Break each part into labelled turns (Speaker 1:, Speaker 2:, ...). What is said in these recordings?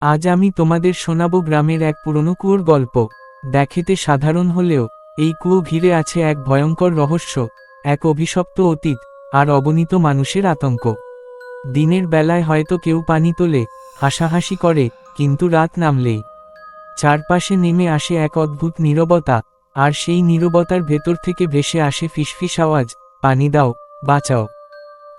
Speaker 1: আজ আমি তোমাদের শোনাব গ্রামের এক পুরনো কুয়োর গল্প। দেখতে সাধারণ হলেও এই কুয়ো ঘিরে আছে এক ভয়ঙ্কর রহস্য, এক অভিশপ্ত অতীত, আর অগণিত মানুষের আতঙ্ক। দিনের বেলায় হয়তো কেউ পানি তোলে, হাসাহাসি করে, কিন্তু রাত নামলেই চারপাশে নেমে আসে এক অদ্ভুত নীরবতা, আর সেই নীরবতার ভেতর থেকে ভেসে আসে ফিসফিস আওয়াজ, পানি দাও, বাঁচাও।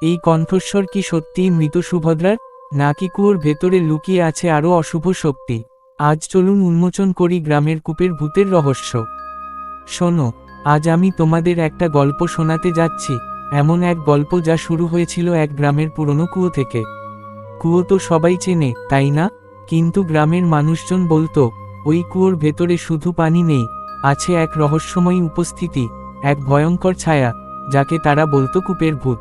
Speaker 1: এই কণ্ঠস্বর কি সত্যিই মৃত সুভদ্রার, নাকি কুয়োর ভেতরে লুকিয়ে আছে আরও অশুভ শক্তি? আজ চলুন উন্মোচন করি গ্রামের কূপের ভূতের রহস্য। শোনো, আজ আমি তোমাদের একটা গল্প শোনাতে যাচ্ছি, এমন এক গল্প যা শুরু হয়েছিল এক গ্রামের পুরনো কুয়ো থেকে। কুয়ো তো সবাই চেনে, তাই না? কিন্তু গ্রামের মানুষজন বলতো, ওই কুয়োর ভেতরে শুধু পানি নেই, আছে এক রহস্যময়ী উপস্থিতি, এক ভয়ঙ্কর ছায়া, যাকে তারা বলতো কূপের ভূত।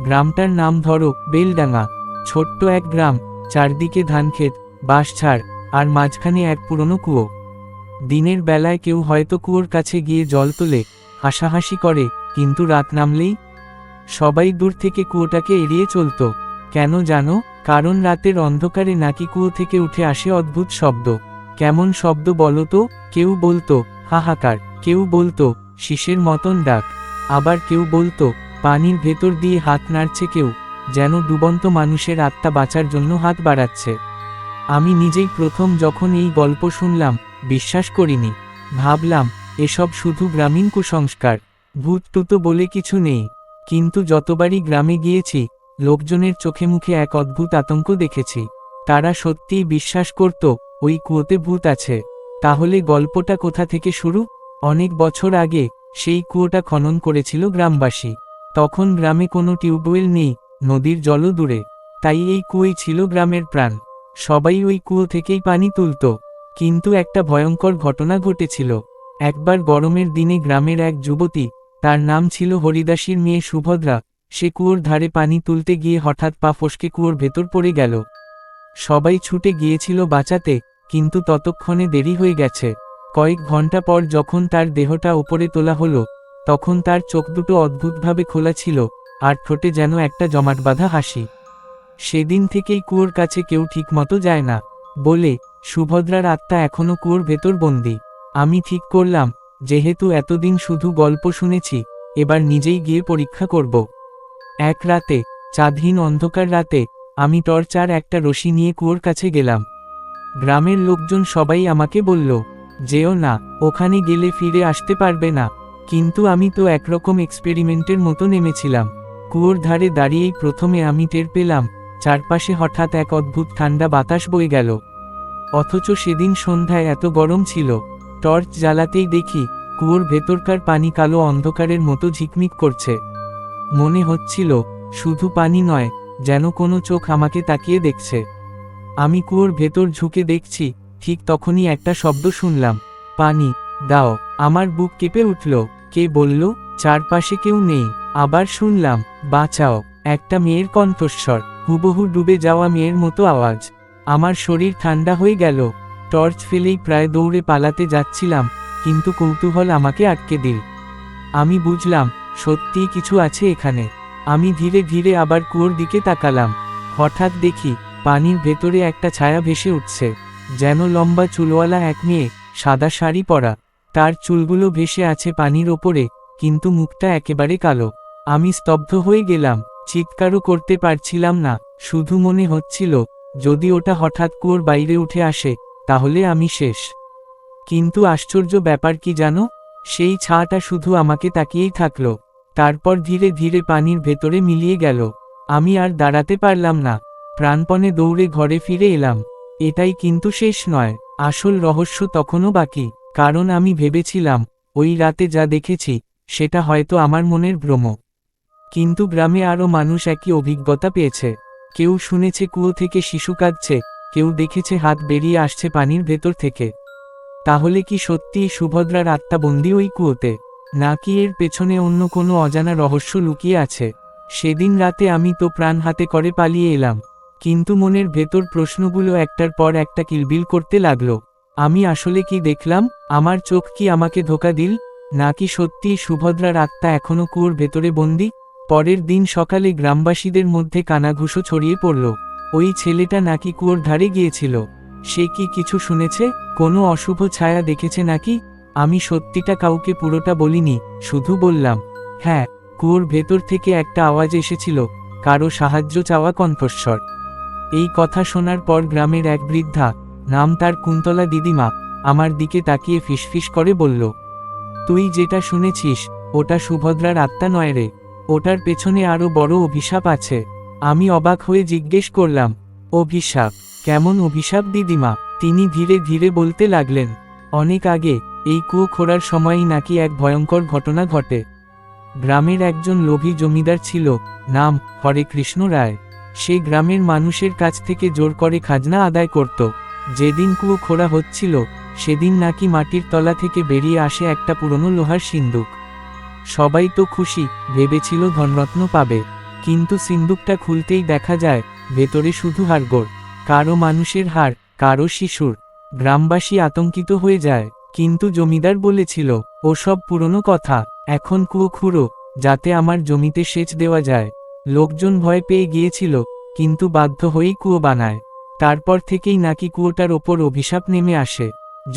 Speaker 1: গ্রামটার নাম ধরো বেলডাঙ্গা। ছোট্ট এক গ্রাম, চারদিকে ধানক্ষেত, বাঁশঝাড়, আর মাঝখানে এক পুরনো কুয়ো। দিনের বেলায় কেউ হয়তো কুয়োর কাছে গিয়ে জল তোলে, হাসাহাসি করে, কিন্তু রাত নামলেই সবাই দূর থেকে কুয়োটাকে এড়িয়ে চলত। কেন জানো? কারণ রাতের অন্ধকারে নাকি কুয়ো থেকে উঠে আসে অদ্ভুত শব্দ। কেমন শব্দ বলো তো? কেউ বলতো হাহাকার, কেউ বলতো শিশের মতন ডাক, আবার কেউ বলতো পানির ভেতর দিয়ে হাত নাড়ছে কেউ, যেন ডুবন্ত মানুষের আত্মা বাঁচার জন্য হাত বাড়াচ্ছে। আমি নিজেই প্রথম যখন এই গল্প শুনলাম, বিশ্বাস করিনি। ভাবলাম এসব শুধু গ্রামীণ কুসংস্কার, ভূত টুতো বলে কিছু নেই। কিন্তু যতবারই গ্রামে গিয়েছি, লোকজনের চোখে মুখে এক অদ্ভুত আতঙ্ক দেখেছি। তারা সত্যিই বিশ্বাস করত ওই কুয়োতে ভূত আছে। তাহলে গল্পটা কোথা থেকে শুরু? অনেক বছর আগে সেই কুয়োটা খনন করেছিল গ্রামবাসী। তখন গ্রামে কোনো টিউবওয়েল নেই, নদীর জলও দূরে, তাই এই কুয়োই ছিল গ্রামের প্রাণ। সবাই ওই কুয়ো থেকেই পানি তুলত। কিন্তু একটা ভয়ঙ্কর ঘটনা ঘটেছিল। একবার গরমের দিনে গ্রামের এক যুবতী, তার নাম ছিল হরিদাসীর মেয়ে সুভদ্রা, সে কুয়োর ধারে পানি তুলতে গিয়ে হঠাৎ পা ফসকে কুয়োর ভেতর পড়ে গেল। সবাই ছুটে গিয়েছিল বাঁচাতে, কিন্তু ততক্ষণে দেরি হয়ে গেছে। কয়েক ঘন্টা পর যখন তার দেহটা ওপরে তোলা হলো, তখন তার চোখ দুটো অদ্ভুতভাবে খোলা ছিল, আর ঠোঁটে যেন একটা জমাট বাঁধা হাসি। সেদিন থেকেই কুয়োর কাছে কেউ ঠিকমতো যায় না, বলে সুভদ্রার আত্মা এখনো কুয়োর ভেতর বন্দী। আমি ঠিক করলাম, যেহেতু এতদিন শুধু গল্প শুনেছি, এবার নিজেই গিয়ে পরীক্ষা করব। এক রাতে, চাঁদহীন অন্ধকার রাতে, আমি টর্চ আর একটা রশি নিয়ে কুয়োর কাছে গেলাম। গ্রামের লোকজন সবাই আমাকে বলল, যেও না, ওখানে গেলে ফিরে আসতে পারবে না। কিন্তু আমি তো একরকম এক্সপেরিমেন্টের মতো নেমেছিলাম। কুয়োর ধারে দাঁড়িয়েই প্রথমে আমি টের পেলাম, চারপাশে হঠাৎ এক অদ্ভুত ঠান্ডা বাতাস বয়ে গেল। অথচ সেদিন সন্ধ্যায় এত গরম ছিল। টর্চ জ্বালাতেই দেখি, কুয়োর ভেতরকার পানি কালো অন্ধকারের মতো ঝিকমিক করছে। মনে হচ্ছিল শুধু পানি নয়, যেন কোনো চোখ আমাকে তাকিয়ে দেখছে। আমি কুয়োর ভেতর ঝুঁকে দেখছি, ঠিক তখনই একটা শব্দ শুনলাম, পানি দাও। আমার বুক কেঁপে উঠল। কে বলল? চারপাশে কেউ নেই। আবার শুনলাম, বাঁচাও। একটা মেয়ের কণ্ঠস্বর, হুবহু ডুবে যাওয়া মেয়ের মতো আওয়াজ। আমার শরীর ঠান্ডা হয়ে গেল। টর্চ ফেলেই প্রায় দৌড়ে পালাতে যাচ্ছিলাম, কিন্তু কৌতূহল আমাকে আটকে দিল। আমি বুঝলাম, সত্যিই কিছু আছে এখানে। আমি ধীরে ধীরে আবার কুয়োর দিকে তাকালাম। হঠাৎ দেখি, পানির ভেতরে একটা ছায়া ভেসে উঠছে, যেন লম্বা চুলওয়ালা এক মেয়ে, সাদা শাড়ি পরা। তার চুলগুলো ভেসে আছে পানির ওপরে, কিন্তু মুখটা একেবারে কালো। আমি স্তব্ধ হয়ে গেলাম, চিৎকারও করতে পারছিলাম না। শুধু মনে হচ্ছিল, যদি ওটা হঠাৎ কুয়োর বাইরে উঠে আসে, তাহলে আমি শেষ। কিন্তু আশ্চর্য ব্যাপার কি জানো? সেই ছায়াটা শুধু আমাকে তাকিয়েই থাকলো, তারপর ধীরে ধীরে পানির ভেতরে মিলিয়ে গেল। আমি আর দাঁড়াতে পারলাম না, প্রাণপণে দৌড়ে ঘরে ফিরে এলাম। এটাই কিন্তু শেষ নয়, আসল রহস্য তখনও বাকি। কারণ আমি ভেবেছিলাম, ওই রাতে যা দেখেছি, সেটা হয়তো আমার মনের ভ্রম। কিন্তু গ্রামে আরও মানুষ একই অভিজ্ঞতা পেয়েছে। কেউ শুনেছে কুয়ো থেকে শিশু কাঁদছে, কেউ দেখেছে হাত বেরিয়ে আসছে পানির ভেতর থেকে। তাহলে কি সত্যিই সুভদ্রার আত্মা বন্দী ওই কুয়োতে, নাকি এর পেছনে অন্য কোনো অজানা রহস্য লুকিয়ে আছে? সেদিন রাতে আমি তো প্রাণ হাতে করে পালিয়ে এলাম, কিন্তু মনের ভেতর প্রশ্নগুলো একটার পর একটা কিলবিল করতে লাগলো। আমি আসলে কি দেখলাম? আমার চোখ কি আমাকে ধোঁকা দিল, নাকি সত্যিই সুভদ্রার আত্মা এখনো কুয়োর ভেতরে বন্দী? পরের দিন সকালে গ্রামবাসীদের মধ্যে কানাঘুষো ছড়িয়ে পড়ল। ওই ছেলেটা নাকি কুয়োর ধারে গিয়েছিল। সে কি কিছু শুনেছে, কোনো অশুভ ছায়া দেখেছে নাকি? আমি সত্যিটা কাউকে পুরোটা বলিনি, শুধু বললাম, হ্যাঁ, কুয়োর ভেতর থেকে একটা আওয়াজ এসেছিল, কারো সাহায্য চাওয়া কণ্ঠস্বর। এই কথা শোনার পর গ্রামের এক বৃদ্ধা, নাম তার কুন্তলা দিদিমা, আমার দিকে তাকিয়ে ফিসফিস করে বলল, তুই যেটা শুনেছিস, ওটা সুভদ্রার আত্মা নয় রে, ওটার পেছনে আরো বড় অভিশাপ আছে। আমি অবাক হয়ে জিজ্ঞেস করলাম, অভিশাপ? কেমন অভিশাপ দিদিমা? তিনি ধীরে ধীরে বলতে লাগলেন, অনেক আগে এই কুয়ো খোঁড়ার সময়ই নাকি এক ভয়ঙ্কর ঘটনা ঘটে। গ্রামের একজন লোভী জমিদার ছিল, নাম হরেকৃষ্ণ রায়। সে গ্রামের মানুষের কাছ থেকে জোর করে খাজনা আদায় করত। যেদিন কুয়ো খোঁড়া হচ্ছিল, সেদিন নাকি মাটির তলা থেকে বেরিয়ে আসে একটা পুরনো লোহার সিন্দুক। সবাই তো খুশি, ভেবেছিল ধনরত্ন পাবে, কিন্তু সিন্দুকটা খুলতেই দেখা যায় ভেতরে শুধু হাড়গোড়, কারো মানুষের হাড়, কারো শিশুর। গ্রামবাসী আতঙ্কিত হয়ে যায়, কিন্তু জমিদার বলেছিল, ওসব পুরনো কথা, এখন কুয়ো খুঁড়ো, যাতে আমার জমিতে সেচ দেওয়া যায়। লোকজন ভয় পেয়ে গিয়েছিল, কিন্তু বাধ্য হয়েই কুয়ো বানায়। তারপর থেকেই নাকি কুয়োটার ওপর অভিশাপ নেমে আসে।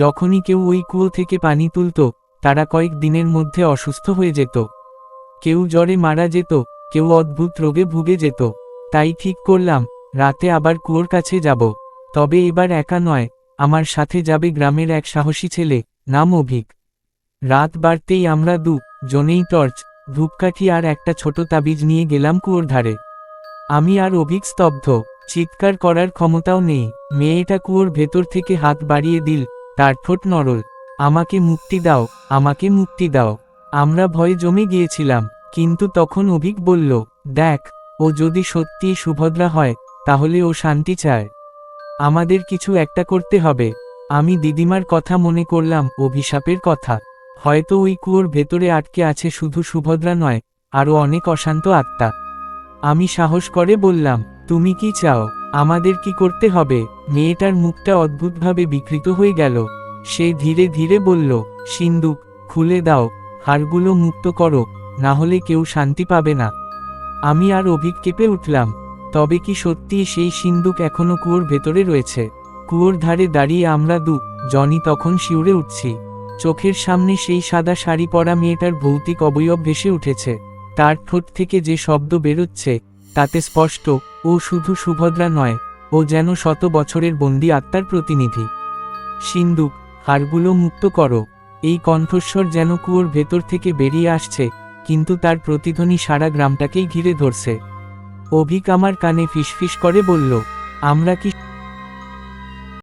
Speaker 1: যখনই কেউ ওই কুয়ো থেকে পানি তুলত, তারা কয়েক দিনের মধ্যে অসুস্থ হয়ে যেত। কেউ জ্বরে মারা যেত, কেউ অদ্ভুত রোগে ভুগে যেত। তাই ঠিক করলাম, রাতে আবার কুয়োর কাছে যাব। তবে এবার একা নয়, আমার সাথে যাবে গ্রামের এক সাহসী ছেলে, নাম অভিক। রাত বাড়তেই আমরা জনেই টর্চ, ধূপকাঠি আর একটা ছোট তাবিজ নিয়ে গেলাম কুয়োর ধারে। আমি আর অভিক স্তব্ধ, চিৎকার করার ক্ষমতাও নেই। মেয়েটা কুয়োর ভেতর থেকে হাত বাড়িয়ে দিল, তার ঠোঁট নরল, আমাকে মুক্তি দাও, আমাকে মুক্তি দাও। আমরা ভয়ে জমে গিয়েছিলাম, কিন্তু তখন অভিক বলল, দেখ, ও যদি সত্যিই সুভদ্রা হয়, তাহলে ও শান্তি চায়। আমাদের কিছু একটা করতে হবে। আমি দিদিমার কথা মনে করলাম, অভিশাপের কথা। হয়তো ওই কুয়োর ভেতরে আটকে আছে শুধু সুভদ্রা নয়, আরও অনেক অশান্ত আত্মা। আমি সাহস করে বললাম, তুমি কি চাও? আমাদের কি করতে হবে? মেয়েটার মুখটা অদ্ভুতভাবে বিকৃত হয়ে গেল। সে ধীরে ধীরে বলল, সিন্দুক খুলে দাও, হাড়গুলো মুক্ত করো, না হলে কেউ শান্তি পাবে না। আমি আর অভিক কেঁপে উঠলাম, তবে কি সত্যি সেই সিন্দুক এখনো কুয়োর ভেতরে রয়েছে? কুয়োর ধারে দাঁড়িয়ে আমরা জনই তখন শিউরে উঠছি। চোখের সামনে সেই সাদা শাড়ি পরা মেয়েটার ভৌতিক অবয়ব ভেসে উঠেছে। তার ঠোঁট থেকে যে শব্দ বেরোচ্ছে, তাতে স্পষ্ট, ও শুধু সুভদ্রা নয়, ও যেন শত বছরের বন্দি আত্মার প্রতিনিধি। সিন্দুক, হাড়গুলো মুক্ত করো। এই কণ্ঠস্বর যেন কুয়োর ভেতর থেকে বেরিয়ে আসছে, কিন্তু তার প্রতিধ্বনি সারা গ্রামটাকেই ঘিরে ধরছে। অভিক আমার কানে ফিসফিস করে বলল, আমরা কি